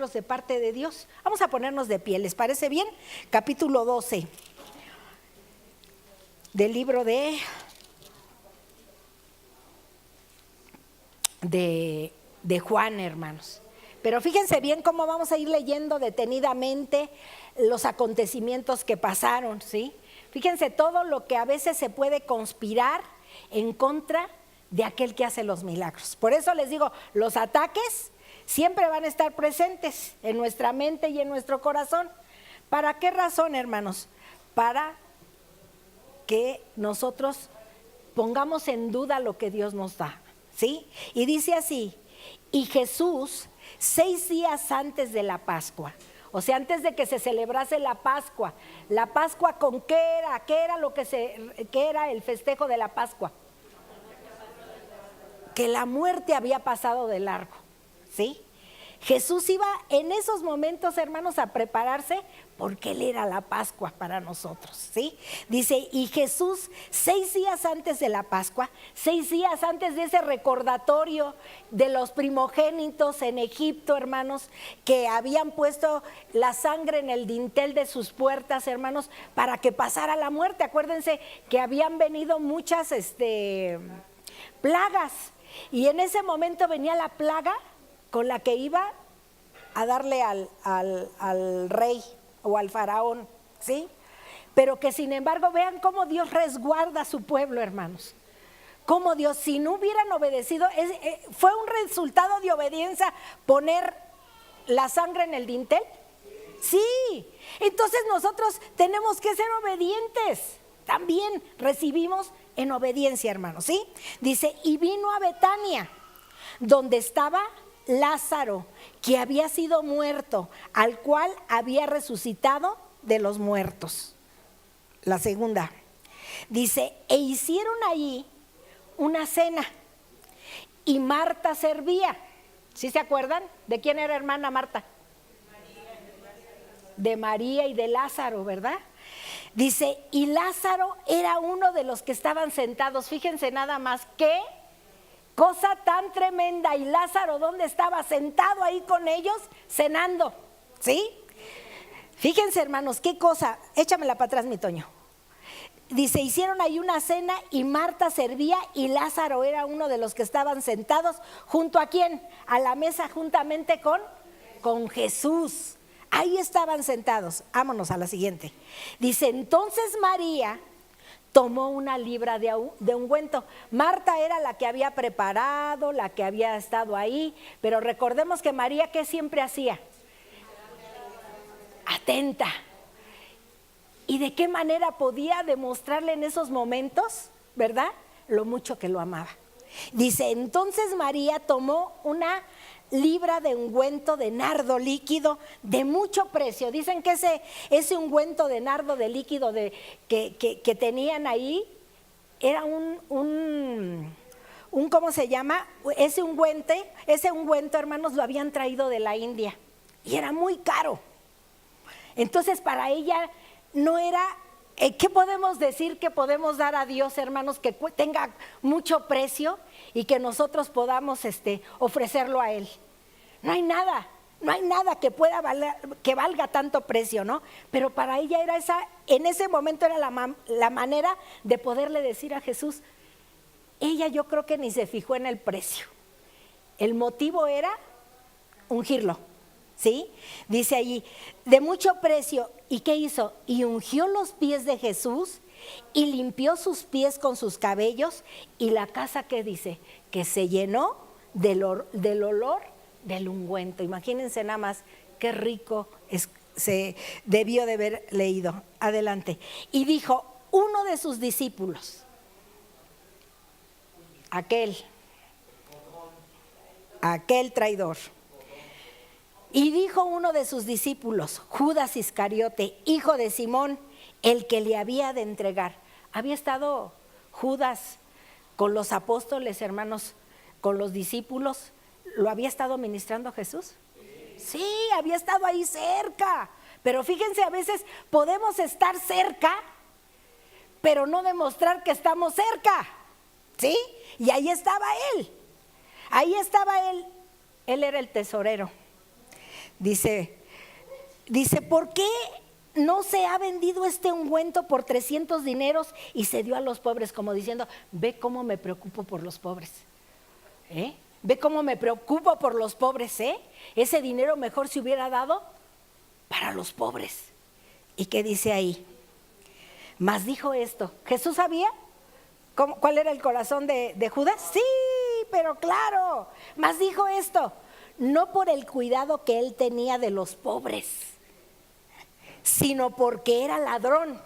milagros de parte de Dios. Vamos a ponernos de pie, ¿les parece bien? Capítulo 12 del libro de Juan, hermanos. Pero fíjense bien cómo vamos a ir leyendo detenidamente los acontecimientos que pasaron, ¿sí? Fíjense todo lo que a veces se puede conspirar en contra de aquel que hace los milagros. Por eso les digo, los ataques siempre van a estar presentes en nuestra mente y en nuestro corazón. ¿Para qué razón, hermanos? Para que nosotros pongamos en duda lo que Dios nos da, ¿sí? Y dice así: y Jesús, 6 días antes de la Pascua, o sea, antes de que se celebrase la Pascua ¿con qué era? ¿Qué era el festejo de la Pascua? Que la muerte había pasado de largo, ¿sí? Jesús iba en esos momentos, hermanos, a prepararse porque Él era la Pascua para nosotros, ¿sí? Dice, y Jesús 6 días antes de la Pascua, 6 días antes de ese recordatorio de los primogénitos en Egipto, hermanos, que habían puesto la sangre en el dintel de sus puertas, hermanos, para que pasara la muerte. Acuérdense que habían venido muchas plagas, y en ese momento venía la plaga con la que iba a darle al rey o al faraón, ¿sí? Pero que sin embargo vean cómo Dios resguarda a su pueblo, hermanos. Cómo Dios, si no hubieran obedecido, fue un resultado de obediencia poner la sangre en el dintel. Sí, entonces nosotros tenemos que ser obedientes. También recibimos en obediencia, hermanos, ¿sí? Dice, y vino a Betania, donde estaba Lázaro, que había sido muerto, al cual había resucitado de los muertos. La segunda, dice, e hicieron allí una cena, y Marta servía. ¿Sí se acuerdan? ¿De quién era hermana Marta? De María y de Lázaro, ¿verdad? Dice, y Lázaro era uno de los que estaban sentados. Fíjense nada más, qué cosa tan tremenda. Y Lázaro, ¿dónde estaba? Sentado ahí con ellos, cenando, ¿sí? Fíjense, hermanos, qué cosa. Échamela para atrás, mi Toño. Dice, hicieron ahí una cena, y Marta servía, y Lázaro era uno de los que estaban sentados. ¿Junto a quién? A la mesa, juntamente con Jesús. Ahí estaban sentados. Vámonos a la siguiente. Dice, entonces María tomó una libra de ungüento. Marta era la que había preparado, la que había estado ahí, pero recordemos que María, ¿qué siempre hacía? Atenta. ¿Y de qué manera podía demostrarle en esos momentos, verdad? Lo mucho que lo amaba. Dice, entonces María tomó una libra de ungüento de nardo líquido de mucho precio. Dicen que ese ungüento de nardo de líquido que tenían ahí era un ¿cómo se llama? Ese ungüento, hermanos, lo habían traído de la India y era muy caro. Entonces para ella no era, ¿qué podemos decir que podemos dar a Dios, hermanos, que tenga mucho precio y que nosotros podamos ofrecerlo a Él? No hay nada que pueda que valga tanto precio, ¿no? Pero para ella era en ese momento era la manera de poderle decir a Jesús. Ella, yo creo que ni se fijó en el precio. El motivo era ungirlo, ¿sí? Dice allí, de mucho precio. ¿Y qué hizo? Y ungió los pies de Jesús y limpió sus pies con sus cabellos, y la casa, ¿qué dice? Que se llenó del olor del ungüento. Imagínense nada más qué rico se debió de haber leído. Adelante. Y dijo uno de sus discípulos, aquel traidor. Y dijo uno de sus discípulos, Judas Iscariote, hijo de Simón, el que le había de entregar. ¿Había estado Judas con los apóstoles, hermanos, con los discípulos? ¿Lo había estado ministrando Jesús? Sí, había estado ahí cerca. Pero fíjense, a veces podemos estar cerca, pero no demostrar que estamos cerca, ¿sí? Y ahí estaba él. Él era el tesorero. Dice, ¿por qué no se ha vendido este ungüento por 300 dineros y se dio a los pobres? Como diciendo, ve cómo me preocupo por los pobres. Ve cómo me preocupo por los pobres. Ese dinero mejor se hubiera dado para los pobres. ¿Y qué dice ahí? Mas dijo esto. ¿Jesús sabía cuál era el corazón de Judas? Sí, pero claro. Mas dijo esto, no por el cuidado que él tenía de los pobres, sino porque era ladrón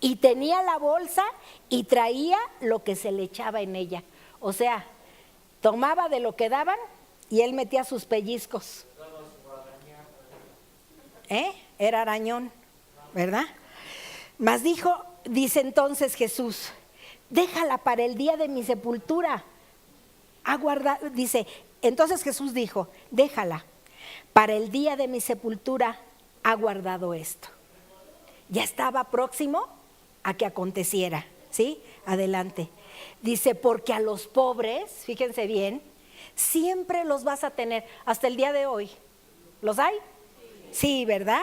y tenía la bolsa y traía lo que se le echaba en ella. O sea, tomaba de lo que daban y él metía sus pellizcos. Era arañón, ¿verdad? Mas dice entonces Jesús, déjala para el día de mi sepultura. Dice, entonces Jesús dijo, déjala, para el día de mi sepultura ha guardado esto. Ya estaba próximo a que aconteciera, ¿sí? Adelante. Dice, porque a los pobres, fíjense bien, siempre los vas a tener, hasta el día de hoy. ¿Los hay? Sí, ¿verdad?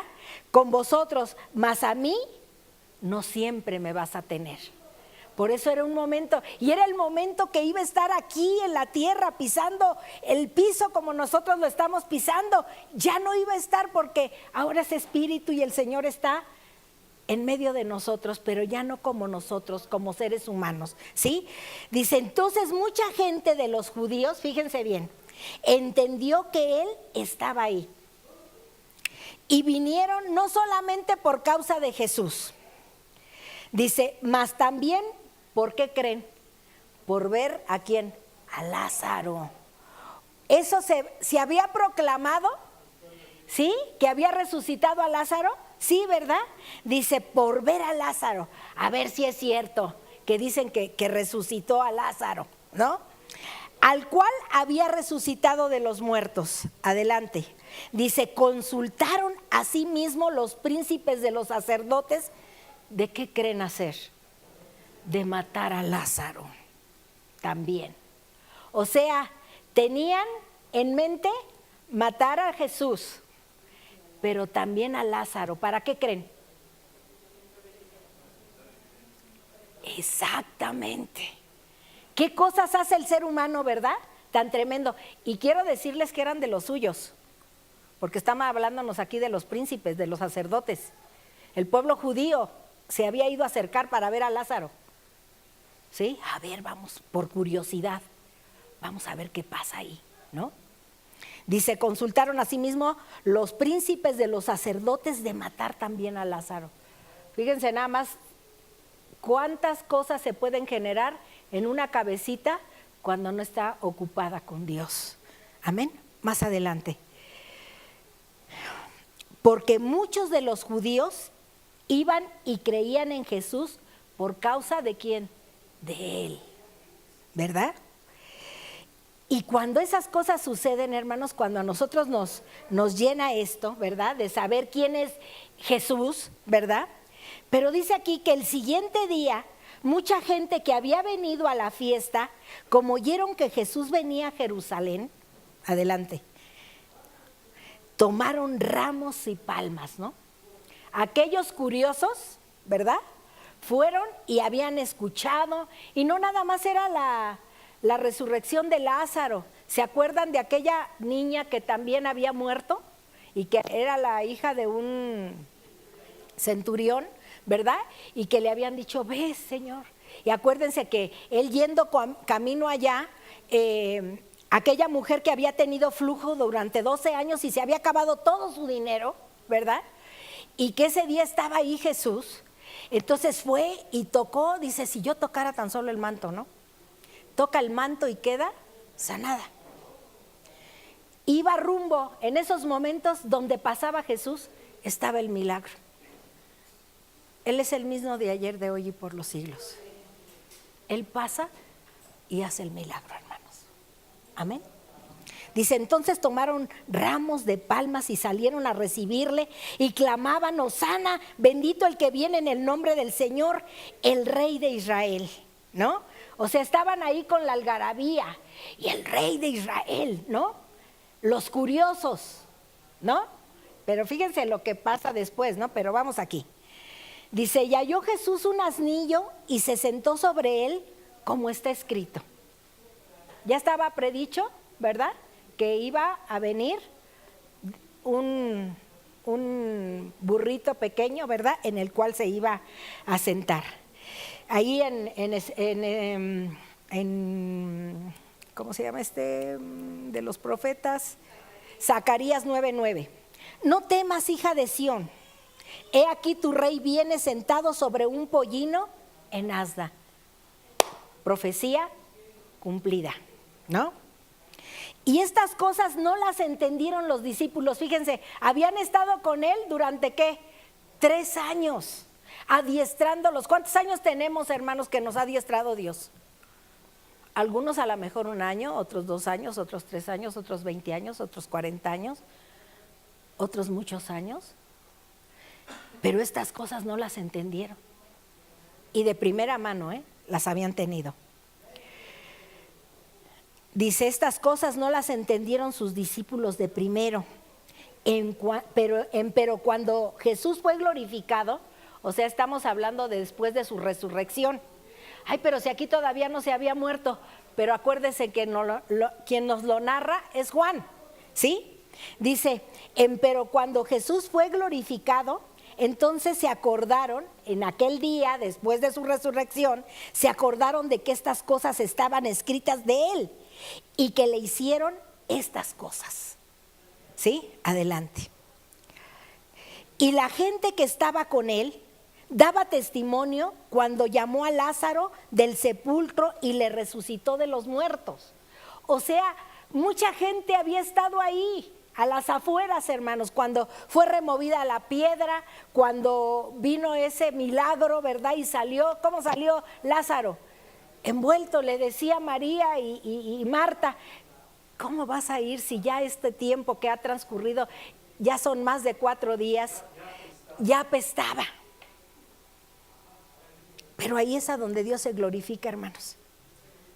Con vosotros, mas a mí no siempre me vas a tener. Por eso era un momento, y era el momento que iba a estar aquí en la tierra pisando el piso como nosotros lo estamos pisando. Ya no iba a estar porque ahora es espíritu y el Señor está en medio de nosotros, pero ya no como nosotros, como seres humanos, ¿sí? Dice, entonces mucha gente de los judíos, fíjense bien, entendió que Él estaba ahí. Y vinieron no solamente por causa de Jesús. Dice, mas también, ¿por qué creen? Por ver a quién, a Lázaro. Eso se había proclamado, ¿sí? Que había resucitado a Lázaro, sí, ¿verdad? Dice, por ver a Lázaro, a ver si es cierto que dicen que resucitó a Lázaro, ¿no? Al cual había resucitado de los muertos. Adelante. Dice, consultaron a sí mismo los príncipes de los sacerdotes. ¿De qué creen hacer? De matar a Lázaro también. O sea, tenían en mente matar a Jesús, pero también a Lázaro. ¿Para qué creen? Exactamente. ¿Qué cosas hace el ser humano, verdad? Tan tremendo. Y quiero decirles que eran de los suyos, porque estamos hablándonos aquí de los príncipes, de los sacerdotes. El pueblo judío se había ido a acercar para ver a Lázaro. ¿Sí? A ver, vamos, por curiosidad, vamos a ver qué pasa ahí, ¿no? Dice, consultaron a sí mismo los príncipes de los sacerdotes de matar también a Lázaro. Fíjense nada más cuántas cosas se pueden generar en una cabecita cuando no está ocupada con Dios. Amén. Más adelante. Porque muchos de los judíos iban y creían en Jesús por causa de ¿quién? De Él, ¿verdad? Y cuando esas cosas suceden, hermanos, cuando a nosotros nos llena esto, ¿verdad? De saber quién es Jesús, ¿verdad? Pero dice aquí que el siguiente día, mucha gente que había venido a la fiesta, como oyeron que Jesús venía a Jerusalén, adelante, tomaron ramos y palmas, ¿no? Aquellos curiosos, ¿verdad? Fueron y habían escuchado, y no nada más era la resurrección de Lázaro. ¿Se acuerdan de aquella niña que también había muerto y que era la hija de un centurión, ¿verdad? Y que le habían dicho, ves, Señor. Y acuérdense que él yendo camino allá, aquella mujer que había tenido flujo durante 12 años y se había acabado todo su dinero, ¿verdad? Y que ese día estaba ahí Jesús. Entonces fue y tocó, dice, si yo tocara tan solo el manto, ¿no? Toca el manto y queda sanada. Iba rumbo, en esos momentos donde pasaba Jesús, estaba el milagro. Él es el mismo de ayer, de hoy y por los siglos. Él pasa y hace el milagro, hermanos. Amén. Dice, entonces tomaron ramos de palmas y salieron a recibirle y clamaban, Hosana, bendito el que viene en el nombre del Señor, el Rey de Israel, ¿no? O sea, estaban ahí con la algarabía y el Rey de Israel, ¿no? Los curiosos, ¿no? Pero fíjense lo que pasa después, ¿no? Pero vamos aquí. Dice, y halló Jesús un asnillo y se sentó sobre él, como está escrito. Ya estaba predicho, ¿verdad? Que iba a venir un burrito pequeño, ¿verdad? En el cual se iba a sentar. Ahí en ¿cómo se llama de los profetas? Zacarías 9:9. No temas, hija de Sión, he aquí tu rey viene sentado sobre un pollino en asna. Profecía cumplida, ¿no? Y estas cosas no las entendieron los discípulos. Fíjense, habían estado con él durante ¿qué? 3 años, adiestrándolos. ¿Cuántos años tenemos, hermanos, que nos ha adiestrado Dios? Algunos a lo mejor 1 año, otros 2 años, otros 3 años, otros 20 años, otros 40 años, otros muchos años. Pero estas cosas no las entendieron. Y de primera mano, las habían tenido. Dice, estas cosas no las entendieron sus discípulos de primero. Pero cuando Jesús fue glorificado, o sea, estamos hablando de después de su resurrección. Ay, pero si aquí todavía no se había muerto. Pero acuérdense que quien nos lo narra es Juan, ¿sí? Dice, pero cuando Jesús fue glorificado, entonces se acordaron, en aquel día, después de su resurrección, se acordaron de que estas cosas estaban escritas de él y que le hicieron estas cosas. ¿Sí? Adelante. Y la gente que estaba con él daba testimonio cuando llamó a Lázaro del sepulcro y le resucitó de los muertos. O sea, mucha gente había estado ahí, a las afueras, hermanos, cuando fue removida la piedra, cuando vino ese milagro, ¿verdad? Y salió, ¿cómo salió Lázaro? Envuelto, le decía María y Marta, ¿cómo vas a ir si ya este tiempo que ha transcurrido, ya son más de 4 días, ya apestaba? Pero ahí es a donde Dios se glorifica, hermanos,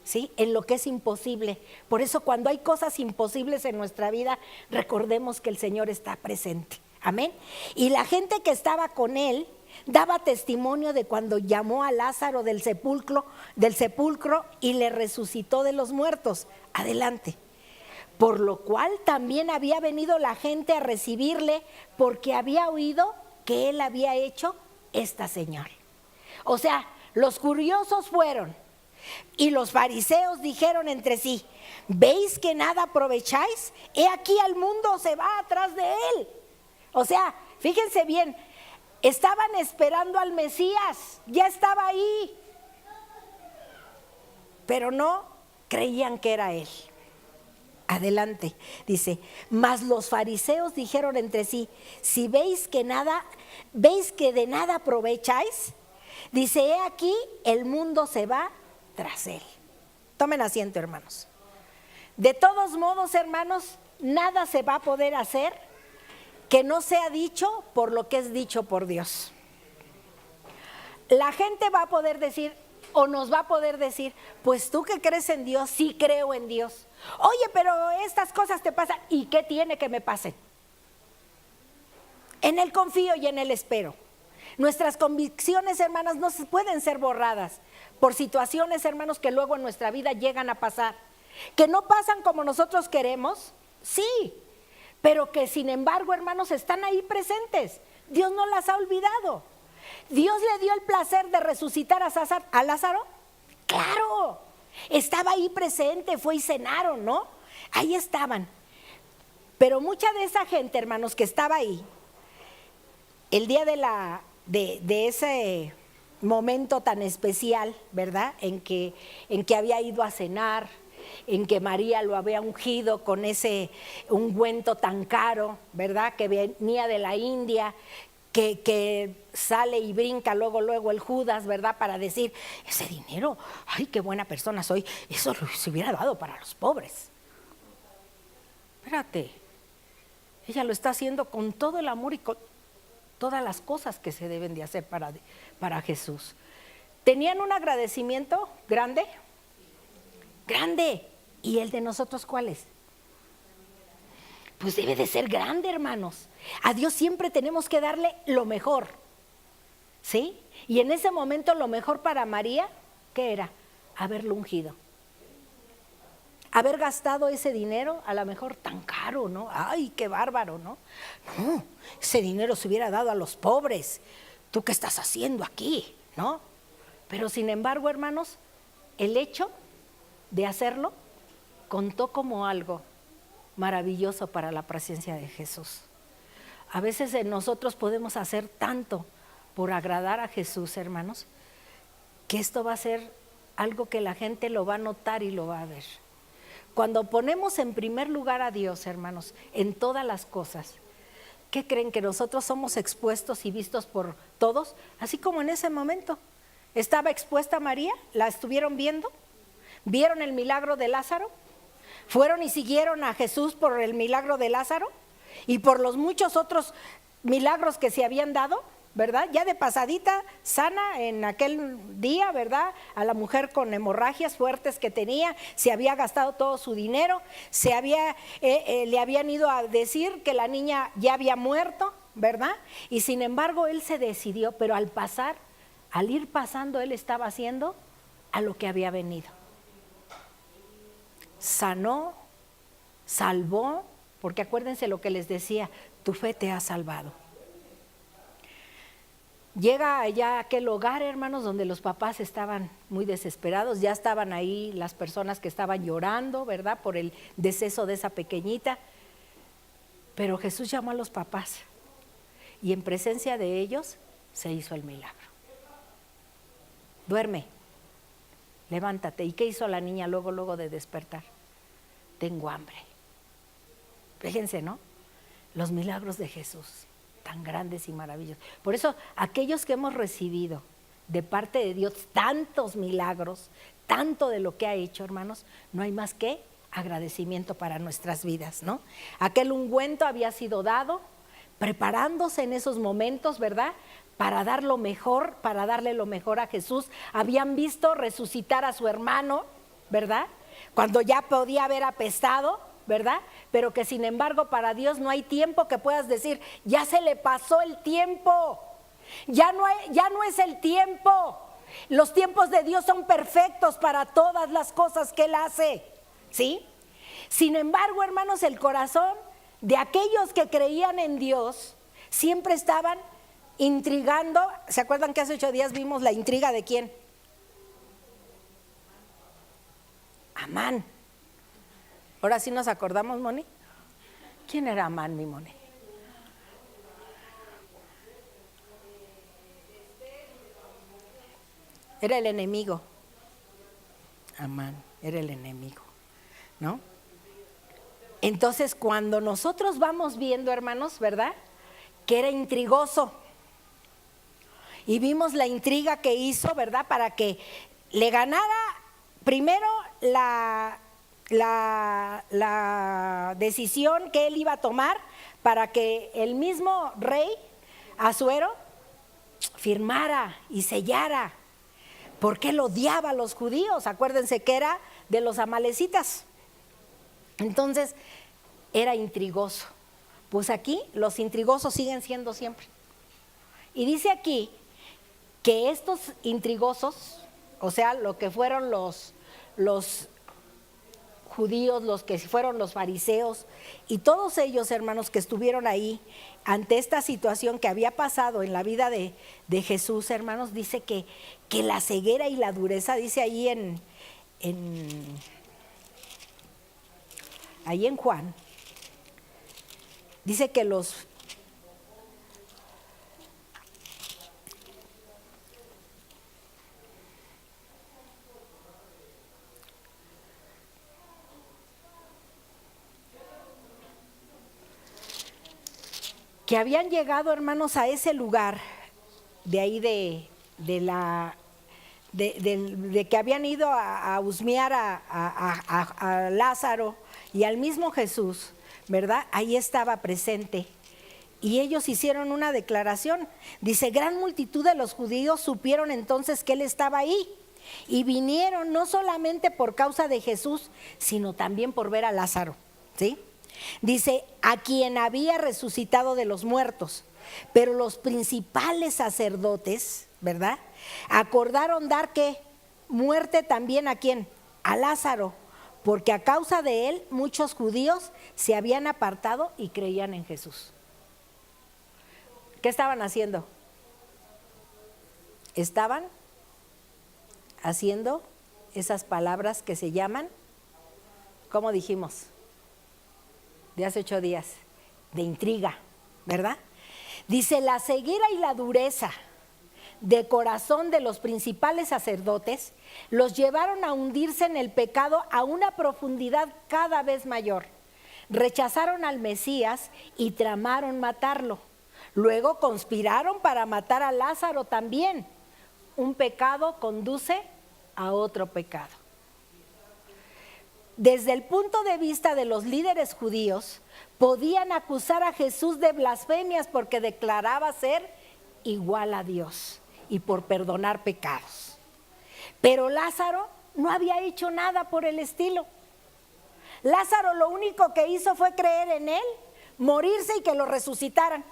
¿sí? En lo que es imposible. Por eso cuando hay cosas imposibles en nuestra vida, recordemos que el Señor está presente. Amén. Y la gente que estaba con él daba testimonio de cuando llamó a Lázaro del sepulcro y le resucitó de los muertos. Adelante. Por lo cual también había venido la gente a recibirle, porque había oído que él había hecho esta señal. O sea, los curiosos fueron y los fariseos dijeron entre sí, ¿veis que nada aprovecháis? He aquí al mundo se va atrás de él. O sea, fíjense bien, estaban esperando al Mesías, ya estaba ahí, pero no creían que era él. Adelante, dice, mas los fariseos dijeron entre sí, si veis que de nada aprovecháis, dice, he aquí el mundo se va tras él. Tomen asiento, hermanos. De todos modos, hermanos, nada se va a poder hacer que no sea dicho por lo que es dicho por Dios. La gente va a poder decir, o nos va a poder decir, pues tú que crees en Dios, sí creo en Dios. Oye, pero estas cosas te pasan, ¿y qué tiene que me pasen? En Él confío y en Él espero. Nuestras convicciones, hermanas, no pueden ser borradas por situaciones, hermanos, que luego en nuestra vida llegan a pasar. Que no pasan como nosotros queremos, sí, pero que sin embargo, hermanos, están ahí presentes. Dios no las ha olvidado. Dios le dio el placer de resucitar a Lázaro. Claro, estaba ahí presente, fue y cenaron, ¿no? Ahí estaban. Pero mucha de esa gente, hermanos, que estaba ahí, el día de ese momento tan especial, ¿verdad? En que había ido a cenar, en que María lo había ungido con ese ungüento tan caro, ¿verdad? Que venía de la India, que sale y brinca luego el Judas, ¿verdad? Para decir, ese dinero, ay, qué buena persona soy, eso se hubiera dado para los pobres. Espérate, ella lo está haciendo con todo el amor y con todas las cosas que se deben de hacer para Jesús. ¿Tenían un agradecimiento grande? Grande. ¿Y el de nosotros cuál es? pues debe de ser grande, hermanos. A Dios siempre tenemos que darle lo mejor, ¿sí? Y en ese momento lo mejor para María, ¿qué era? Haberlo ungido. Haber gastado ese dinero, a lo mejor tan caro, ¿no? ¡Ay, qué bárbaro!, ¿no? No, ese dinero se hubiera dado a los pobres. ¿Tú qué estás haciendo aquí?, ¿no? Pero sin embargo, hermanos, el hecho de hacerlo contó como algo maravilloso para la presencia de Jesús. A veces nosotros podemos hacer tanto por agradar a Jesús, hermanos, que esto va a ser algo que la gente lo va a notar y lo va a ver. Cuando ponemos en primer lugar a Dios, hermanos, en todas las cosas, ¿qué creen? Que nosotros somos expuestos y vistos por todos, así como en ese momento. ¿Estaba expuesta María? ¿La estuvieron viendo? ¿Vieron el milagro de Lázaro? ¿Fueron y siguieron a Jesús por el milagro de Lázaro? Y por los muchos otros milagros que se habían dado, ¿verdad? Ya de pasadita, sana en aquel día, ¿verdad? A la mujer con hemorragias fuertes que tenía, se había gastado todo su dinero, le habían ido a decir que la niña ya había muerto, ¿verdad? Y sin embargo él se decidió, pero al ir pasando, él estaba haciendo a lo que había venido. Sanó, salvó, porque acuérdense lo que les decía, tu fe te ha salvado. Llega allá a aquel hogar, hermanos, donde los papás estaban muy desesperados, ya estaban ahí las personas que estaban llorando, ¿verdad?, por el deceso de esa pequeñita. Pero Jesús llamó a los papás y en presencia de ellos se hizo el milagro. Duerme, levántate. ¿Y qué hizo la niña luego de despertar? Tengo hambre. Fíjense, ¿no? Los milagros de Jesús, tan grandes y maravillosos. Por eso, aquellos que hemos recibido de parte de Dios tantos milagros, tanto de lo que ha hecho, hermanos, no hay más que agradecimiento para nuestras vidas, ¿no? Aquel ungüento había sido dado, preparándose en esos momentos, ¿verdad?, para dar lo mejor, para darle lo mejor a Jesús. Habían visto resucitar a su hermano, ¿verdad?, cuando ya podía haber apestado, ¿verdad? Pero que sin embargo para Dios no hay tiempo que puedas decir, ya se le pasó el tiempo, ya no es el tiempo. Los tiempos de Dios son perfectos para todas las cosas que Él hace, ¿sí? Sin embargo, hermanos, el corazón de aquellos que creían en Dios siempre estaban intrigando. ¿Se acuerdan que hace 8 días vimos la intriga de quién? Amán. Ahora sí nos acordamos, Moni. ¿Quién era Amán, mi Moni? Era el enemigo. Amán era el enemigo, ¿no? Entonces, cuando nosotros vamos viendo, hermanos, ¿verdad?, que era intrigoso, y vimos la intriga que hizo, ¿verdad?, para que le ganara primero la decisión que él iba a tomar para que el mismo rey Asuero firmara y sellara, porque él odiaba a los judíos. Acuérdense que era de los amalecitas. Entonces era intrigoso. Pues aquí los intrigosos siguen siendo siempre. Y dice aquí que estos intrigosos, o sea, lo que fueron los judíos, los que fueron los fariseos y todos ellos, hermanos, que estuvieron ahí ante esta situación que había pasado en la vida de Jesús, hermanos, dice que la ceguera y la dureza, dice ahí en Juan, dice que que habían llegado, hermanos, a ese lugar de ahí de que habían ido a husmear a Lázaro y al mismo Jesús, ¿verdad? Ahí estaba presente. Y ellos hicieron una declaración. Dice, gran multitud de los judíos supieron entonces que él estaba ahí y vinieron no solamente por causa de Jesús, sino también por ver a Lázaro, ¿sí? Dice, a quien había resucitado de los muertos. Pero los principales sacerdotes, ¿verdad?, acordaron dar ¿qué? Muerte también ¿a quién? A Lázaro, porque a causa de él muchos judíos se habían apartado y creían en Jesús. ¿Qué estaban haciendo? Estaban haciendo esas palabras que se llaman, ¿cómo dijimos? De hace 8 días, de intriga, ¿verdad? Dice, la ceguera y la dureza de corazón de los principales sacerdotes los llevaron a hundirse en el pecado a una profundidad cada vez mayor. Rechazaron al Mesías y tramaron matarlo. Luego conspiraron para matar a Lázaro también. Un pecado conduce a otro pecado. Desde el punto de vista de los líderes judíos, podían acusar a Jesús de blasfemias porque declaraba ser igual a Dios y por perdonar pecados. Pero Lázaro no había hecho nada por el estilo. Lázaro lo único que hizo fue creer en él, morirse y que lo resucitaran.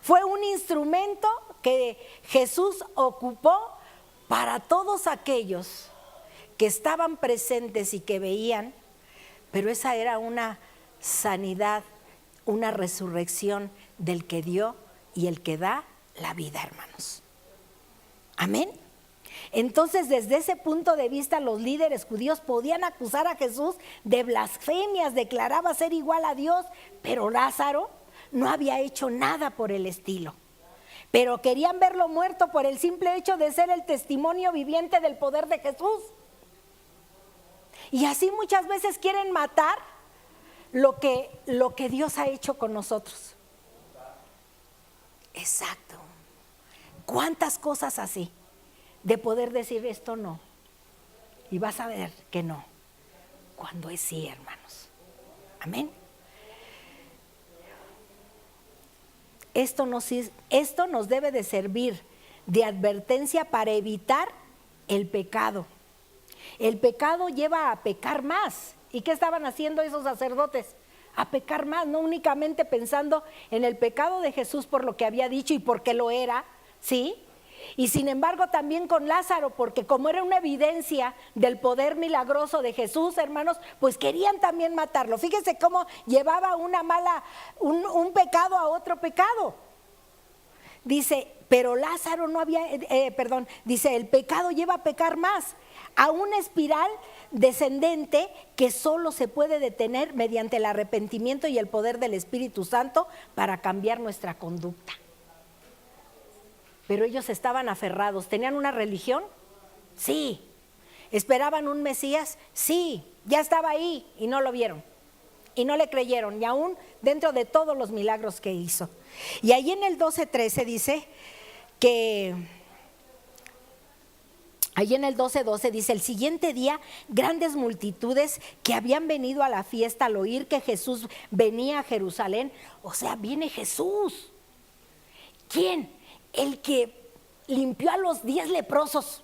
Fue un instrumento que Jesús ocupó para todos aquellos que estaban presentes y que veían, pero esa era una sanidad, una resurrección del que dio y el que da la vida, hermanos. Amén. Entonces, desde ese punto de vista, los líderes judíos podían acusar a Jesús de blasfemias, declaraba ser igual a Dios, pero Lázaro no había hecho nada por el estilo. Pero querían verlo muerto por el simple hecho de ser el testimonio viviente del poder de Jesús. Y así muchas veces quieren matar lo que Dios ha hecho con nosotros. Exacto. ¿Cuántas cosas así? De poder decir esto no. Y vas a ver que no. Cuando es sí, hermanos. Amén. Esto nos debe de servir de advertencia para evitar el pecado. El pecado lleva a pecar más. ¿Y qué estaban haciendo esos sacerdotes? A pecar más, no únicamente pensando en el pecado de Jesús por lo que había dicho y porque lo era, ¿sí? Y sin embargo también con Lázaro, porque como era una evidencia del poder milagroso de Jesús, hermanos, pues querían también matarlo. Fíjense cómo llevaba un pecado a otro pecado. Dice, pero Lázaro no había, dice, el pecado lleva a pecar más, a una espiral descendente que solo se puede detener mediante el arrepentimiento y el poder del Espíritu Santo para cambiar nuestra conducta. Pero ellos estaban aferrados. ¿Tenían una religión? Sí. ¿Esperaban un Mesías? Sí. Ya estaba ahí y no lo vieron. Y no le creyeron, y aún dentro de todos los milagros que hizo. Y ahí en el 12:13 dice que... Ahí en el 12:12 dice, el siguiente día grandes multitudes que habían venido a la fiesta al oír que Jesús venía a Jerusalén. O sea, viene Jesús. ¿Quién? El que limpió a los 10 leprosos.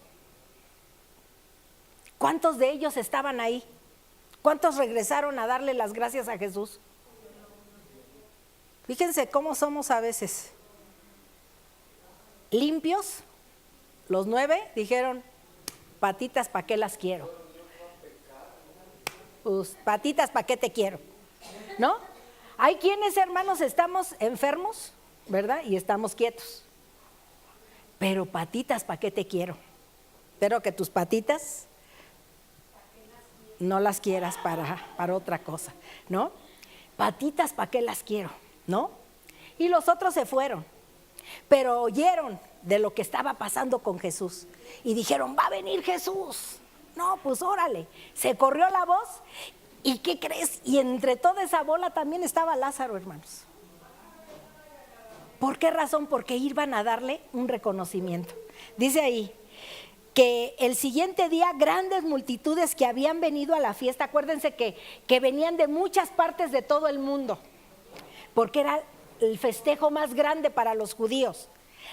¿Cuántos de ellos estaban ahí? ¿Cuántos regresaron a darle las gracias a Jesús? Fíjense cómo somos a veces. Limpios, los 9 dijeron, patitas, ¿para qué las quiero? Pues, patitas, ¿para qué te quiero? ¿No? Hay quienes, hermanos, estamos enfermos, ¿verdad? Y estamos quietos. Pero patitas, ¿para qué te quiero? Espero que tus patitas no las quieras para otra cosa, ¿no? Patitas, ¿para qué las quiero? ¿No? Y los otros se fueron, pero oyeron de lo que estaba pasando con Jesús y dijeron, va a venir Jesús. No, pues órale, se corrió la voz. ¿Y qué crees? Y entre toda esa bola también estaba Lázaro, hermanos. ¿Por qué razón? Porque iban a darle un reconocimiento. Dice ahí que el siguiente día grandes multitudes que habían venido a la fiesta, acuérdense que venían de muchas partes de todo el mundo, porque era el festejo más grande para los judíos.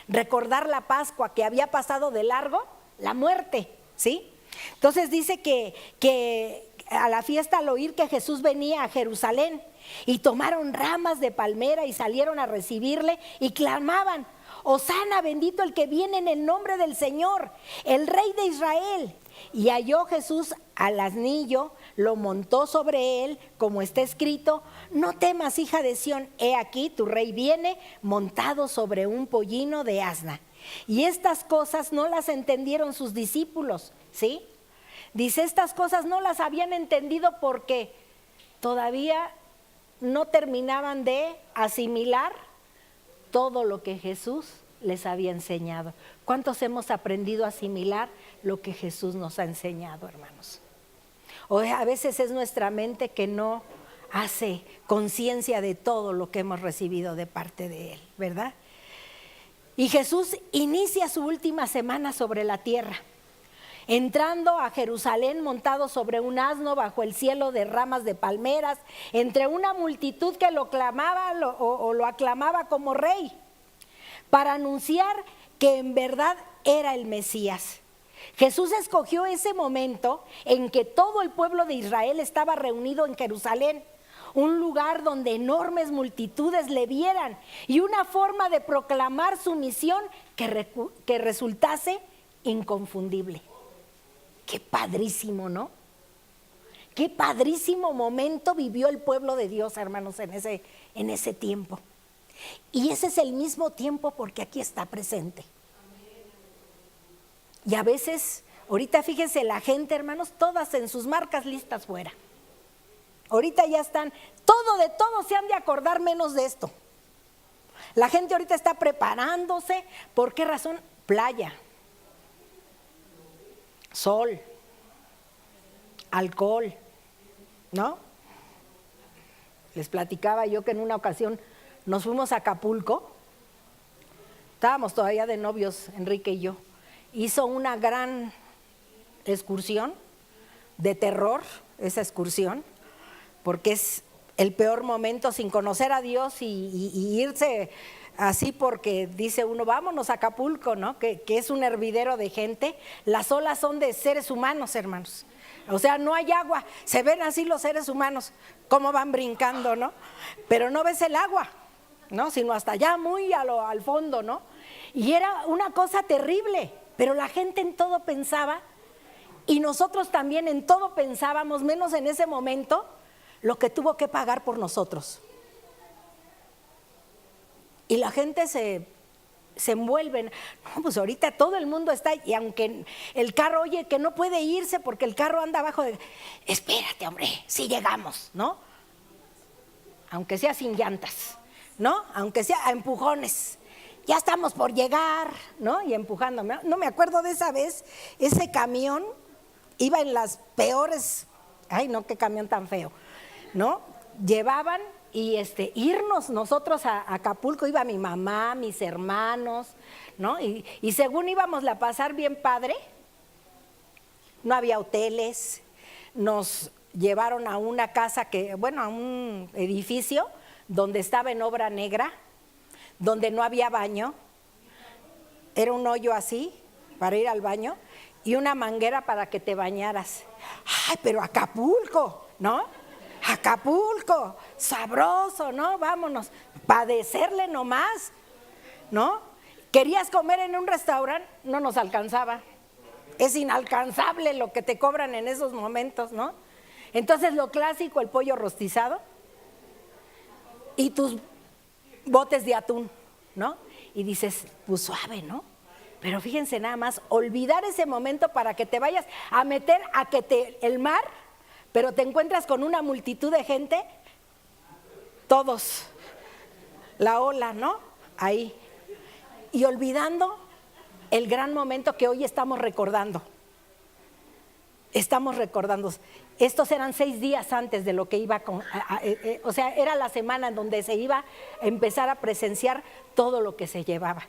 Recordar la Pascua, que había pasado de largo la muerte, ¿sí? Entonces dice que a la fiesta al oír que Jesús venía a Jerusalén, y tomaron ramas de palmera y salieron a recibirle y clamaban: Hosana, bendito el que viene en el nombre del Señor, el Rey de Israel. Y halló Jesús al asnillo, lo montó sobre él, como está escrito: no temas, hija de Sión, he aquí tu rey viene montado sobre un pollino de asna. Y estas cosas no las entendieron sus discípulos, ¿sí? Dice, estas cosas no las habían entendido porque todavía no terminaban de asimilar todo lo que Jesús les había enseñado. ¿Cuántos hemos aprendido a asimilar lo que Jesús nos ha enseñado, hermanos? O a veces es nuestra mente que no hace conciencia de todo lo que hemos recibido de parte de Él, ¿verdad? Y Jesús inicia su última semana sobre la tierra, entrando a Jerusalén montado sobre un asno bajo el cielo de ramas de palmeras, entre una multitud que lo clamaba o lo aclamaba como rey, para anunciar que en verdad era el Mesías. Jesús escogió ese momento en que todo el pueblo de Israel estaba reunido en Jerusalén, un lugar donde enormes multitudes le vieran, y una forma de proclamar su misión que resultase inconfundible. Qué padrísimo, ¿no? Qué padrísimo momento vivió el pueblo de Dios, hermanos, en ese tiempo. Y ese es el mismo tiempo porque aquí está presente. Y a veces, ahorita fíjense, la gente, hermanos, todas en sus marcas listas fuera. Ahorita ya están, de todo se han de acordar menos de esto. La gente ahorita está preparándose. ¿Por qué razón? Playa, sol, alcohol, ¿no? Les platicaba yo que en una ocasión nos fuimos a Acapulco. Estábamos todavía de novios, Enrique y yo. Hizo una gran excursión de terror, esa excursión, porque es el peor momento sin conocer a Dios y irse así porque dice uno, vámonos a Acapulco, ¿no? Que es un hervidero de gente. Las olas son de seres humanos, hermanos. O sea, no hay agua, se ven así los seres humanos, cómo van brincando, ¿no? Pero no ves el agua, ¿no? Sino hasta allá muy al fondo, ¿no? Y era una cosa terrible, pero la gente en todo pensaba, y nosotros también en todo pensábamos, menos en ese momento, lo que tuvo que pagar por nosotros. Y la gente se envuelve. No, pues ahorita todo el mundo está, y aunque el carro oye que no puede irse porque el carro anda abajo de, espérate, hombre, sí llegamos, ¿no? Aunque sea sin llantas, ¿no? Aunque sea a empujones. Ya estamos por llegar, ¿no? Y empujándome. No me acuerdo de esa vez, ese camión iba en las peores, ay no, qué camión tan feo, ¿no? Llevaban y irnos nosotros a Acapulco, iba mi mamá, mis hermanos, ¿no? Y según íbamos a pasar bien padre, no había hoteles, nos llevaron a una casa a un edificio donde estaba en obra negra, donde no había baño, era un hoyo así para ir al baño y una manguera para que te bañaras. Ay, pero Acapulco, ¿no? Acapulco, sabroso, ¿no? Vámonos, padecerle nomás, ¿no? Querías comer en un restaurante, no nos alcanzaba. Es inalcanzable lo que te cobran en esos momentos, ¿no? Entonces lo clásico, el pollo rostizado y tus botes de atún, ¿no? Y dices, pues suave, ¿no? Pero fíjense nada más, olvidar ese momento para que te vayas a meter el mar, pero te encuentras con una multitud de gente, todos, la ola, ¿no? Ahí. Y olvidando el gran momento que hoy estamos recordando. Estamos recordando. Estos eran 6 días antes de lo que iba o sea, era la semana en donde se iba a empezar a presenciar todo lo que se llevaba.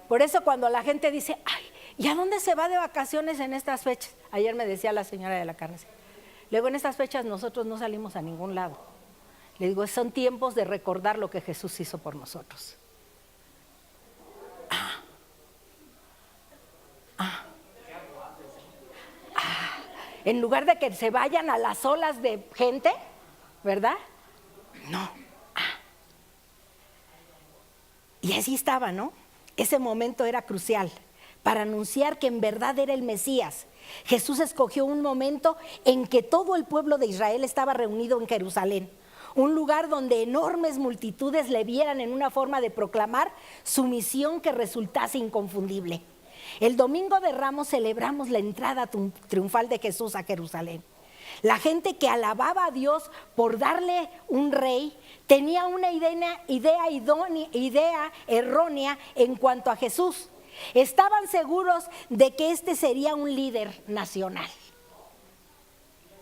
Por eso cuando la gente dice, ay, ¿y a dónde se va de vacaciones en estas fechas? Ayer me decía la señora de la carne. Luego en estas fechas nosotros no salimos a ningún lado. Le digo, son tiempos de recordar lo que Jesús hizo por nosotros. En lugar de que se vayan a las olas de gente, ¿verdad? No. Y así estaba, ¿no? Ese momento era crucial para anunciar que en verdad era el Mesías. Jesús escogió un momento en que todo el pueblo de Israel estaba reunido en Jerusalén, un lugar donde enormes multitudes le vieran en una forma de proclamar su misión que resultase inconfundible. El domingo de Ramos celebramos la entrada triunfal de Jesús a Jerusalén. La gente que alababa a Dios por darle un rey tenía una idea errónea en cuanto a Jesús. Estaban seguros de que este sería un líder nacional.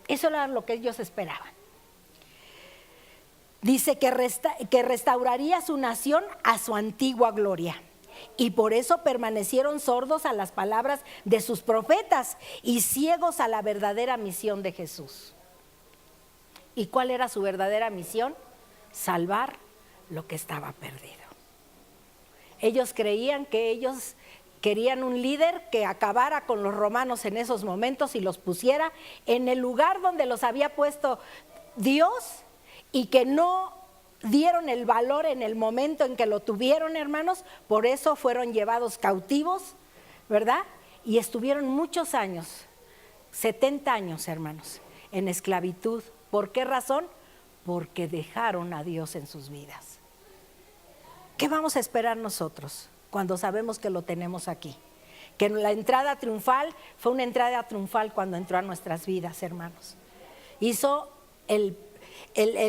Eso era lo que ellos esperaban. Dice que restauraría su nación a su antigua gloria. Y por eso permanecieron sordos a las palabras de sus profetas y ciegos a la verdadera misión de Jesús. ¿Y cuál era su verdadera misión? Salvar lo que estaba perdido. Ellos creían que ellos querían un líder que acabara con los romanos en esos momentos y los pusiera en el lugar donde los había puesto Dios, y que no dieron el valor en el momento en que lo tuvieron, hermanos. Por eso fueron llevados cautivos, ¿verdad? Y estuvieron muchos años, 70 años, hermanos, en esclavitud. ¿Por qué razón? Porque dejaron a Dios en sus vidas. ¿Qué vamos a esperar nosotros cuando sabemos que lo tenemos aquí? Que la entrada triunfal fue una entrada triunfal cuando entró a nuestras vidas, hermanos. Hizo el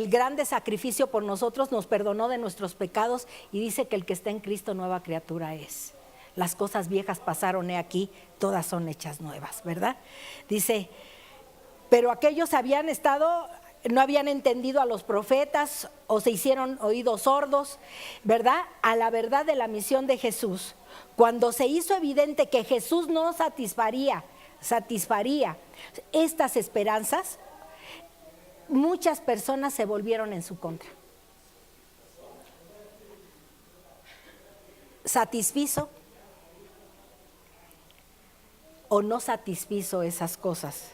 grande sacrificio por nosotros, nos perdonó de nuestros pecados y dice que el que está en Cristo nueva criatura es. Las cosas viejas pasaron, he aquí, todas son hechas nuevas, ¿verdad? Dice, pero aquellos no habían entendido a los profetas o se hicieron oídos sordos, ¿verdad? A la verdad de la misión de Jesús. Cuando se hizo evidente que Jesús no satisfaría estas esperanzas, muchas personas se volvieron en su contra. ¿Satisfizo o no satisfizo esas cosas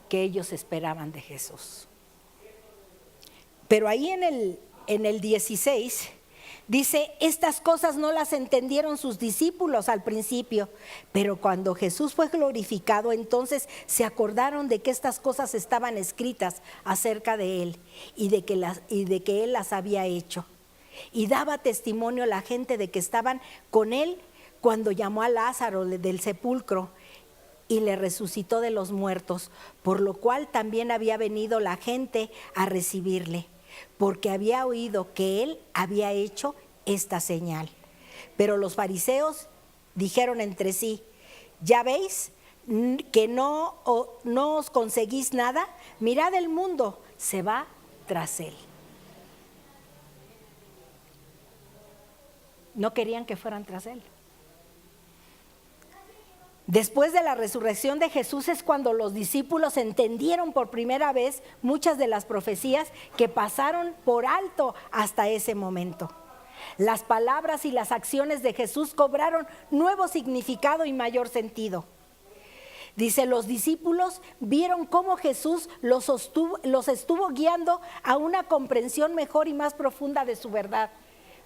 que ellos esperaban de Jesús? Pero ahí en el 16 dice, estas cosas no las entendieron sus discípulos al principio, pero cuando Jesús fue glorificado, entonces se acordaron de que estas cosas estaban escritas acerca de él y de que él las había hecho. Y daba testimonio a la gente de que estaban con él cuando llamó a Lázaro del sepulcro y le resucitó de los muertos, por lo cual también había venido la gente a recibirle, porque había oído que él había hecho esta señal. Pero los fariseos dijeron entre sí, ¿ya veis que no os conseguís nada? Mirad, el mundo se va tras él. No querían que fueran tras él. Después de la resurrección de Jesús es cuando los discípulos entendieron por primera vez muchas de las profecías que pasaron por alto hasta ese momento. Las palabras y las acciones de Jesús cobraron nuevo significado y mayor sentido. Dice, los discípulos vieron cómo Jesús los estuvo guiando a una comprensión mejor y más profunda de su verdad.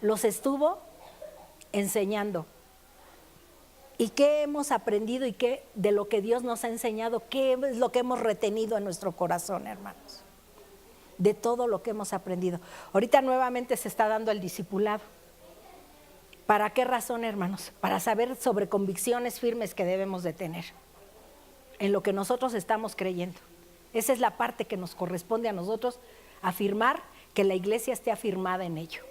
Los estuvo enseñando. ¿Y qué hemos aprendido y qué de lo que Dios nos ha enseñado? ¿Qué es lo que hemos retenido en nuestro corazón, hermanos? De todo lo que hemos aprendido. Ahorita nuevamente se está dando el discipulado. ¿Para qué razón, hermanos? Para saber sobre convicciones firmes que debemos de tener en lo que nosotros estamos creyendo. Esa es la parte que nos corresponde a nosotros, afirmar que la iglesia esté afirmada en ello.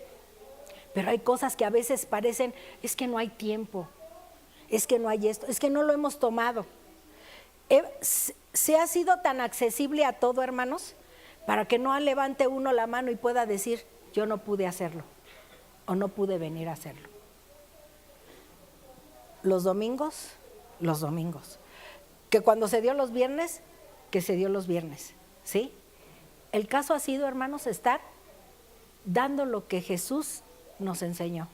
Pero hay cosas que a veces parecen, es que no hay tiempo, es que no hay esto, es que no lo hemos tomado. Se ha sido tan accesible a todo, hermanos, para que no levante uno la mano y pueda decir, yo no pude hacerlo o no pude venir a hacerlo. Los domingos. Que cuando se dio los viernes, que se dio los viernes, ¿sí? El caso ha sido, hermanos, estar dando lo que Jesús nos enseñó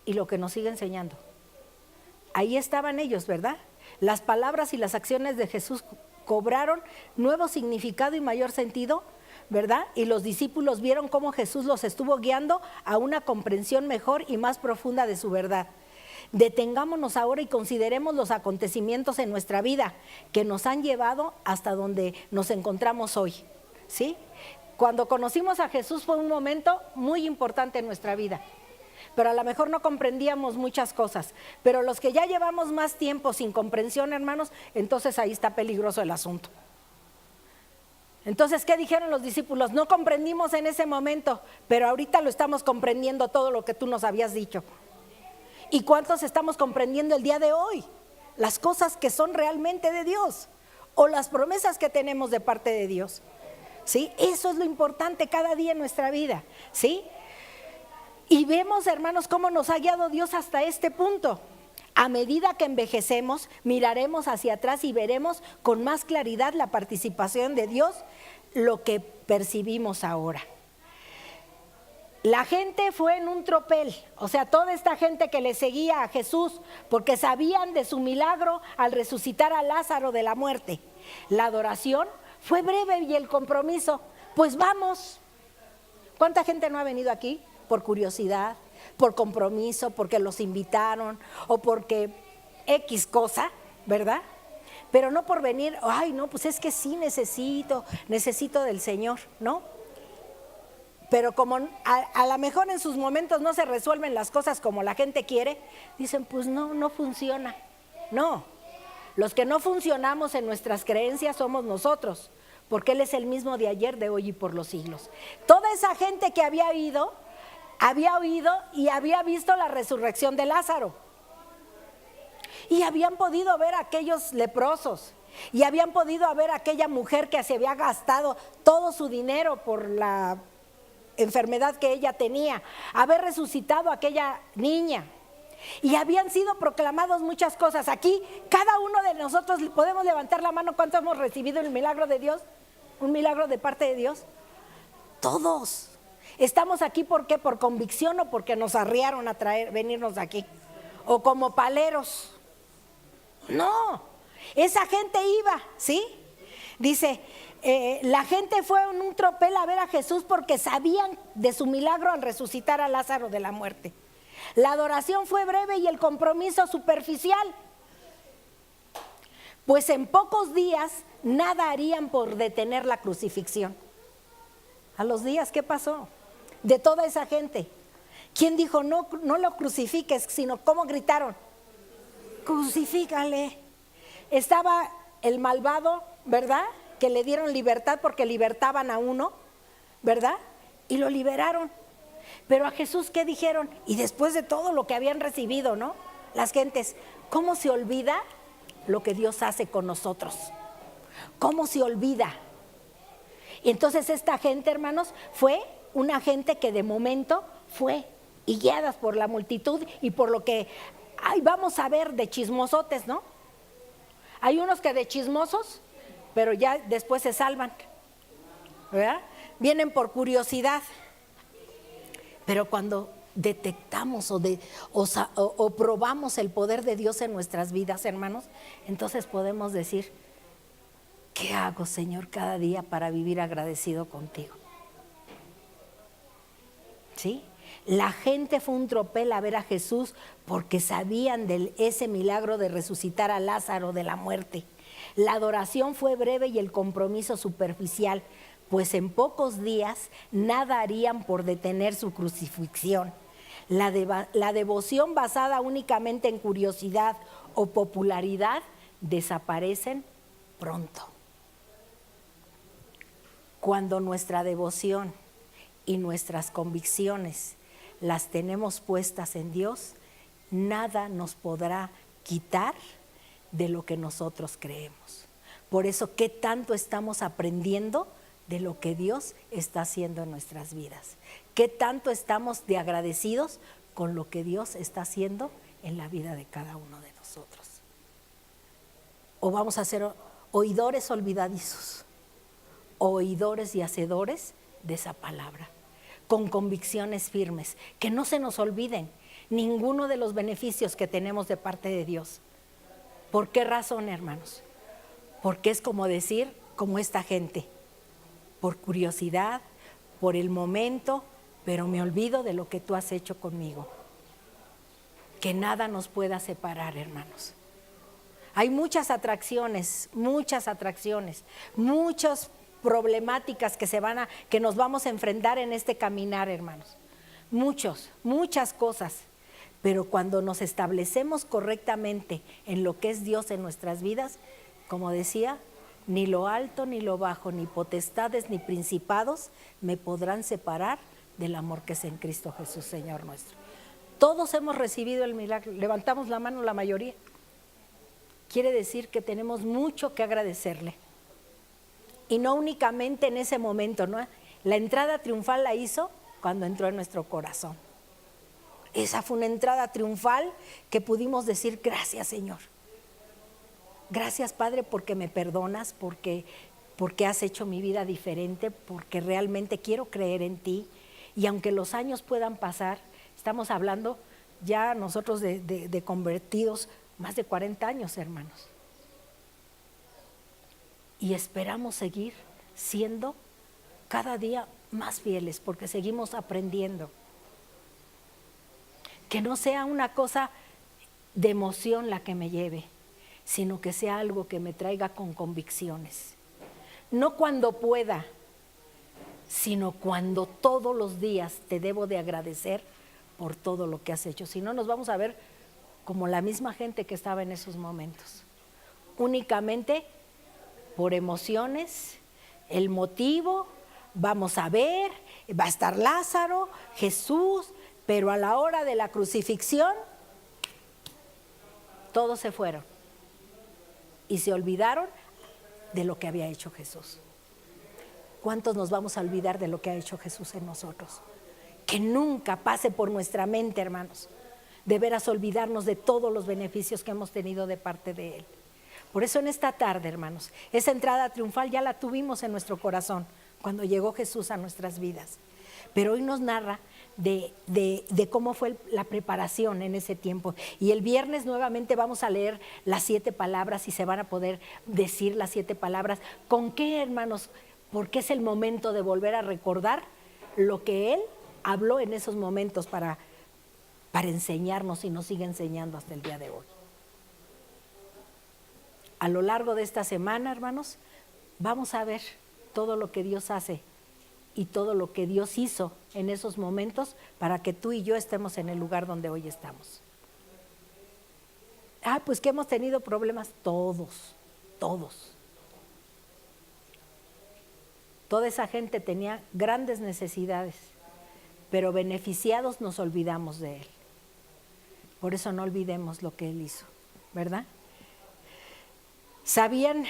y lo que nos sigue enseñando. Ahí estaban ellos, ¿verdad? Las palabras y las acciones de Jesús cobraron nuevo significado y mayor sentido, ¿verdad? Y los discípulos vieron cómo Jesús los estuvo guiando a una comprensión mejor y más profunda de su verdad. Detengámonos ahora y consideremos los acontecimientos en nuestra vida que nos han llevado hasta donde nos encontramos hoy, ¿sí? Cuando conocimos a Jesús fue un momento muy importante en nuestra vida, pero a lo mejor no comprendíamos muchas cosas. Pero los que ya llevamos más tiempo sin comprensión, hermanos, entonces ahí está peligroso el asunto. Entonces, ¿qué dijeron los discípulos? No comprendimos en ese momento, pero ahorita lo estamos comprendiendo todo lo que tú nos habías dicho. ¿Y cuántos estamos comprendiendo el día de hoy? Las cosas que son realmente de Dios o las promesas que tenemos de parte de Dios, ¿sí? Eso es lo importante cada día en nuestra vida, ¿sí? Y vemos, hermanos, cómo nos ha guiado Dios hasta este punto. A medida que envejecemos, miraremos hacia atrás y veremos con más claridad la participación de Dios, lo que percibimos ahora. La gente fue en un tropel, o sea, toda esta gente que le seguía a Jesús, porque sabían de su milagro al resucitar a Lázaro de la muerte. La adoración fue breve y el compromiso, pues vamos. ¿Cuánta gente no ha venido aquí por curiosidad, por compromiso, porque los invitaron o porque X cosa, ¿verdad? Pero no por venir, ay no, pues es que sí necesito del Señor, ¿no? Pero como a lo mejor en sus momentos no se resuelven las cosas como la gente quiere, dicen pues no funciona. No, los que no funcionamos en nuestras creencias somos nosotros, porque Él es el mismo de ayer, de hoy y por los siglos. Toda esa gente que había oído y había visto la resurrección de Lázaro. Y habían podido ver a aquellos leprosos, y habían podido ver a aquella mujer que se había gastado todo su dinero por la enfermedad que ella tenía, haber resucitado a aquella niña, y habían sido proclamados muchas cosas. Aquí cada uno de nosotros podemos levantar la mano. ¿Cuánto hemos recibido el milagro de Dios? Un milagro de parte de Dios. Todos estamos aquí. ¿Por qué? Por convicción o porque nos arriaron a venirnos de aquí, o como paleros. No, esa gente iba, ¿sí? Dice, la gente fue en un tropel a ver a Jesús porque sabían de su milagro al resucitar a Lázaro de la muerte. La adoración fue breve y el compromiso superficial, pues en pocos días nada harían por detener la crucifixión. A los días, ¿qué pasó? De toda esa gente, ¿quién dijo no lo crucifiques? Sino ¿cómo gritaron? Crucifícale. Estaba el malvado, ¿verdad? Que le dieron libertad porque libertaban a uno, ¿verdad? Y lo liberaron. Pero a Jesús, ¿qué dijeron? Y después de todo lo que habían recibido, ¿no? Las gentes, ¿cómo se olvida lo que Dios hace con nosotros? ¿Cómo se olvida? Y entonces esta gente, hermanos, fue una gente que de momento fue, y guiadas por la multitud y por lo que vamos a ver de chismosotes, ¿no? Hay unos que de chismosos, pero ya después se salvan, ¿verdad? Vienen por curiosidad. Pero cuando detectamos o probamos el poder de Dios en nuestras vidas, hermanos, entonces podemos decir, ¿qué hago, Señor, cada día para vivir agradecido contigo? ¿Sí? La gente fue un tropel a ver a Jesús porque sabían de ese milagro de resucitar a Lázaro de la muerte. La adoración fue breve y el compromiso superficial, pues en pocos días nada harían por detener su crucifixión. La devoción basada únicamente en curiosidad o popularidad desaparecen pronto. Cuando nuestra devoción y nuestras convicciones las tenemos puestas en Dios, nada nos podrá quitar de lo que nosotros creemos. Por eso, ¿qué tanto estamos aprendiendo de lo que Dios está haciendo en nuestras vidas? ¿Qué tanto estamos de agradecidos con lo que Dios está haciendo en la vida de cada uno de nosotros? ¿O vamos a ser oidores olvidadizos, oidores y hacedores de esa palabra, con convicciones firmes, que no se nos olviden ninguno de los beneficios que tenemos de parte de Dios? ¿Por qué razón, hermanos? Porque es como decir, como esta gente, por curiosidad, por el momento, pero me olvido de lo que tú has hecho conmigo. Que nada nos pueda separar, hermanos. Hay muchas atracciones, muchas problemáticas que nos vamos a enfrentar en este caminar, hermanos. Muchas cosas. Pero cuando nos establecemos correctamente en lo que es Dios en nuestras vidas, como decía, ni lo alto ni lo bajo, ni potestades ni principados me podrán separar del amor que es en Cristo Jesús, Señor nuestro. Todos hemos recibido el milagro, levantamos la mano la mayoría. Quiere decir que tenemos mucho que agradecerle. Y no únicamente en ese momento, ¿no? La entrada triunfal la hizo cuando entró en nuestro corazón. Esa fue una entrada triunfal que pudimos decir, gracias, Señor. Gracias, Padre, porque me perdonas, porque has hecho mi vida diferente, porque realmente quiero creer en ti. Y aunque los años puedan pasar, estamos hablando ya nosotros de convertidos más de 40 años, hermanos. Y esperamos seguir siendo cada día más fieles, porque seguimos aprendiendo. Que no sea una cosa de emoción la que me lleve, sino que sea algo que me traiga con convicciones. No cuando pueda, sino cuando todos los días te debo de agradecer por todo lo que has hecho. Si no, nos vamos a ver como la misma gente que estaba en esos momentos. Únicamente por emociones, el motivo, vamos a ver, va a estar Lázaro, Jesús, pero a la hora de la crucifixión, todos se fueron y se olvidaron de lo que había hecho Jesús. ¿Cuántos nos vamos a olvidar de lo que ha hecho Jesús en nosotros? Que nunca pase por nuestra mente, hermanos, de veras olvidarnos de todos los beneficios que hemos tenido de parte de Él. Por eso en esta tarde, hermanos, esa entrada triunfal ya la tuvimos en nuestro corazón cuando llegó Jesús a nuestras vidas. Pero hoy nos narra de cómo fue la preparación en ese tiempo. Y el viernes nuevamente vamos a leer las 7 palabras y se van a poder decir las 7 palabras. ¿Con qué, hermanos? Porque es el momento de volver a recordar lo que Él habló en esos momentos para enseñarnos y nos sigue enseñando hasta el día de hoy. A lo largo de esta semana, hermanos, vamos a ver todo lo que Dios hace y todo lo que Dios hizo en esos momentos para que tú y yo estemos en el lugar donde hoy estamos. Pues que hemos tenido problemas todos. Toda esa gente tenía grandes necesidades, pero beneficiados nos olvidamos de Él. Por eso no olvidemos lo que Él hizo, ¿verdad? Sabían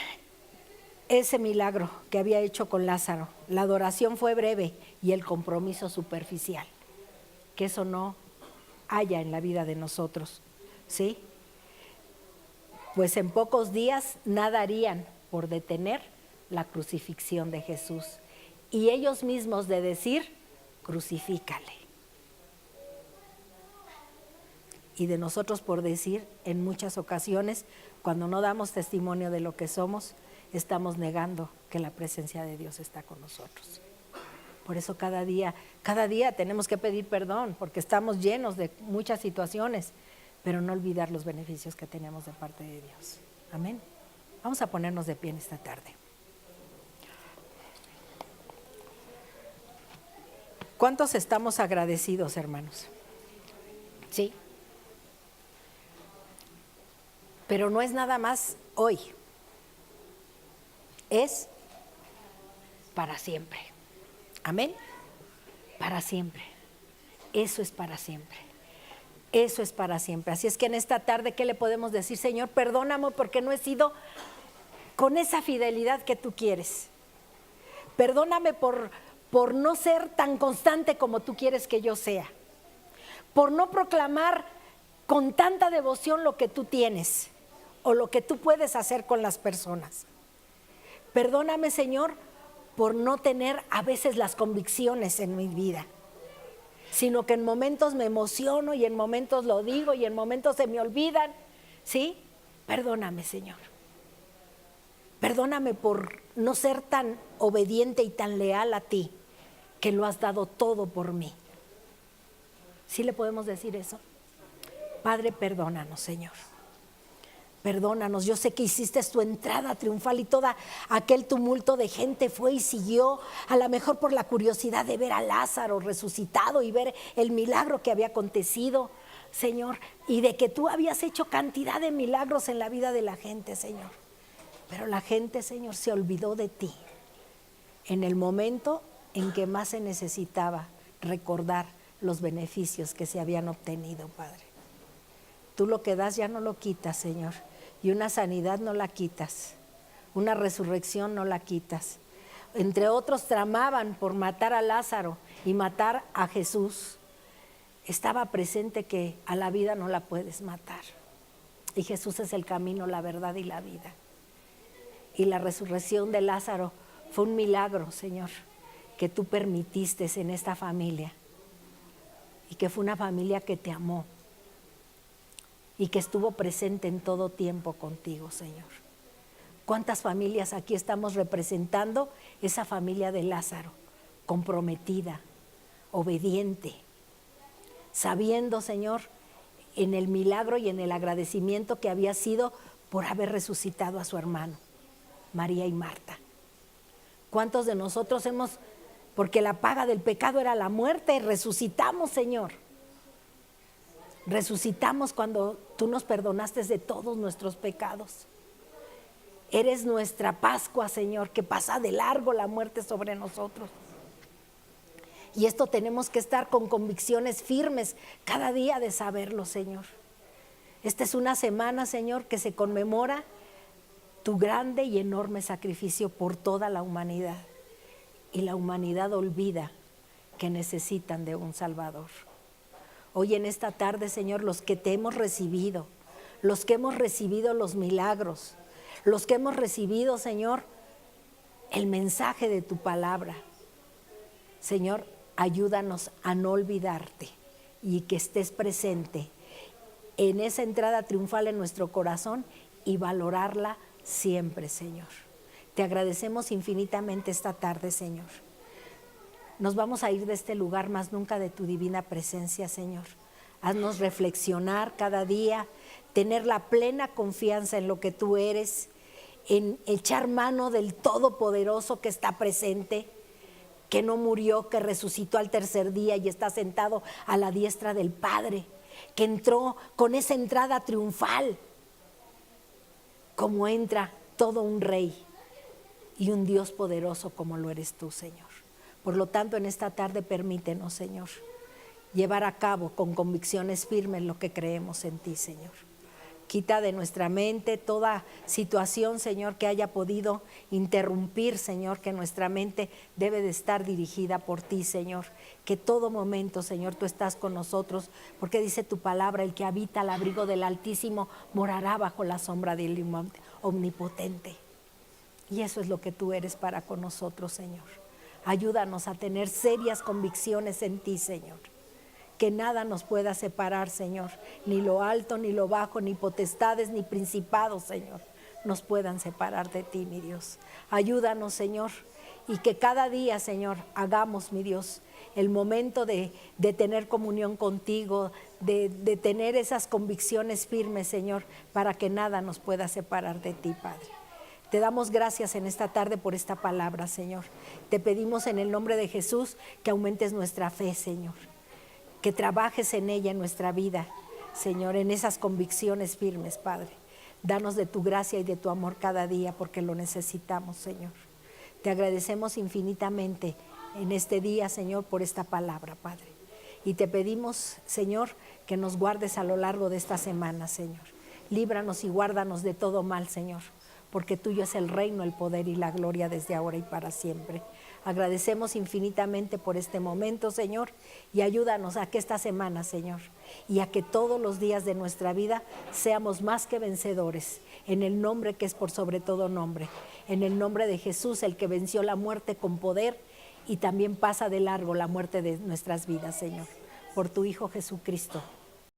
ese milagro que había hecho con Lázaro. La adoración fue breve y el compromiso superficial. Que eso no haya en la vida de nosotros, ¿sí? Pues en pocos días nada harían por detener la crucifixión de Jesús. Y ellos mismos de decir, crucifícale. Y de nosotros por decir, en muchas ocasiones, cuando no damos testimonio de lo que somos, estamos negando que la presencia de Dios está con nosotros. Por eso cada día tenemos que pedir perdón, porque estamos llenos de muchas situaciones, pero no olvidar los beneficios que tenemos de parte de Dios. Amén. Vamos a ponernos de pie en esta tarde. ¿Cuántos estamos agradecidos, hermanos? Sí. Pero no es nada más hoy. Es para siempre. Amén. Para siempre. Eso es para siempre. Eso es para siempre. Así es que en esta tarde, ¿qué le podemos decir? Señor, perdóname porque no he sido con esa fidelidad que tú quieres. Perdóname por no ser tan constante como tú quieres que yo sea. Por no proclamar con tanta devoción lo que tú tienes o lo que tú puedes hacer con las personas. Perdóname, Señor, por no tener a veces las convicciones en mi vida, sino que en momentos me emociono y en momentos lo digo y en momentos se me olvidan, ¿sí? Perdóname, Señor. Perdóname por no ser tan obediente y tan leal a ti, que lo has dado todo por mí. ¿Sí le podemos decir eso? Padre, perdónanos, Señor. Perdónanos. Yo sé que hiciste tu entrada triunfal y todo aquel tumulto de gente fue y siguió, a lo mejor por la curiosidad de ver a Lázaro resucitado y ver el milagro que había acontecido, Señor, y de que tú habías hecho cantidad de milagros en la vida de la gente, Señor. Pero la gente, Señor, se olvidó de ti en el momento en que más se necesitaba recordar los beneficios que se habían obtenido, Padre. Tú lo que das ya no lo quitas, Señor, y una sanidad no la quitas, una resurrección no la quitas. Entre otros tramaban por matar a Lázaro y matar a Jesús. Estaba presente que a la vida no la puedes matar, y Jesús es el camino, la verdad y la vida. Y la resurrección de Lázaro fue un milagro, Señor, que tú permitiste en esta familia, y que fue una familia que te amó y que estuvo presente en todo tiempo contigo, Señor. ¿Cuántas familias aquí estamos representando esa familia de Lázaro, comprometida, obediente, sabiendo, Señor, en el milagro y en el agradecimiento que había sido por haber resucitado a su hermano, María y Marta? ¿Cuántos de nosotros porque la paga del pecado era la muerte, resucitamos, Señor? Resucitamos cuando tú nos perdonaste de todos nuestros pecados. Eres nuestra Pascua, Señor, que pasa de largo la muerte sobre nosotros. Y esto tenemos que estar con convicciones firmes cada día de saberlo, Señor. Esta es una semana, Señor, que se conmemora tu grande y enorme sacrificio por toda la humanidad. Y la humanidad olvida que necesitan de un Salvador. Hoy en esta tarde, Señor, los que te hemos recibido, los que hemos recibido los milagros, los que hemos recibido, Señor, el mensaje de tu palabra, Señor, ayúdanos a no olvidarte y que estés presente en esa entrada triunfal en nuestro corazón y valorarla siempre, Señor. Te agradecemos infinitamente esta tarde, Señor. Nos vamos a ir de este lugar, más nunca de tu divina presencia, Señor. Haznos reflexionar cada día, tener la plena confianza en lo que tú eres, en echar mano del Todopoderoso que está presente, que no murió, que resucitó al tercer día y está sentado a la diestra del Padre, que entró con esa entrada triunfal, como entra todo un rey y un Dios poderoso como lo eres tú, Señor. Por lo tanto, en esta tarde permítenos, Señor, llevar a cabo con convicciones firmes lo que creemos en ti, Señor. Quita de nuestra mente toda situación, Señor, que haya podido interrumpir, Señor, que nuestra mente debe de estar dirigida por ti, Señor. Que todo momento, Señor, tú estás con nosotros, porque dice tu palabra, el que habita al abrigo del Altísimo morará bajo la sombra del Omnipotente. Y eso es lo que tú eres para con nosotros, Señor. Ayúdanos a tener serias convicciones en ti, Señor. Que nada nos pueda separar, Señor, ni lo alto, ni lo bajo, ni potestades, ni principados, Señor, nos puedan separar de ti, mi Dios. Ayúdanos, Señor, y que cada día, Señor, hagamos, mi Dios, el momento de tener comunión contigo, de tener esas convicciones firmes, Señor, para que nada nos pueda separar de ti, Padre. Te damos gracias en esta tarde por esta palabra, Señor. Te pedimos en el nombre de Jesús que aumentes nuestra fe, Señor. Que trabajes en ella, en nuestra vida, Señor, en esas convicciones firmes, Padre. Danos de tu gracia y de tu amor cada día, porque lo necesitamos, Señor. Te agradecemos infinitamente en este día, Señor, por esta palabra, Padre. Y te pedimos, Señor, que nos guardes a lo largo de esta semana, Señor. Líbranos y guárdanos de todo mal, Señor, porque tuyo es el reino, el poder y la gloria desde ahora y para siempre. Agradecemos infinitamente por este momento, Señor, y ayúdanos a que esta semana, Señor, y a que todos los días de nuestra vida seamos más que vencedores, en el nombre que es por sobre todo nombre, en el nombre de Jesús, el que venció la muerte con poder y también pasa de largo la muerte de nuestras vidas, Señor, por tu Hijo Jesucristo,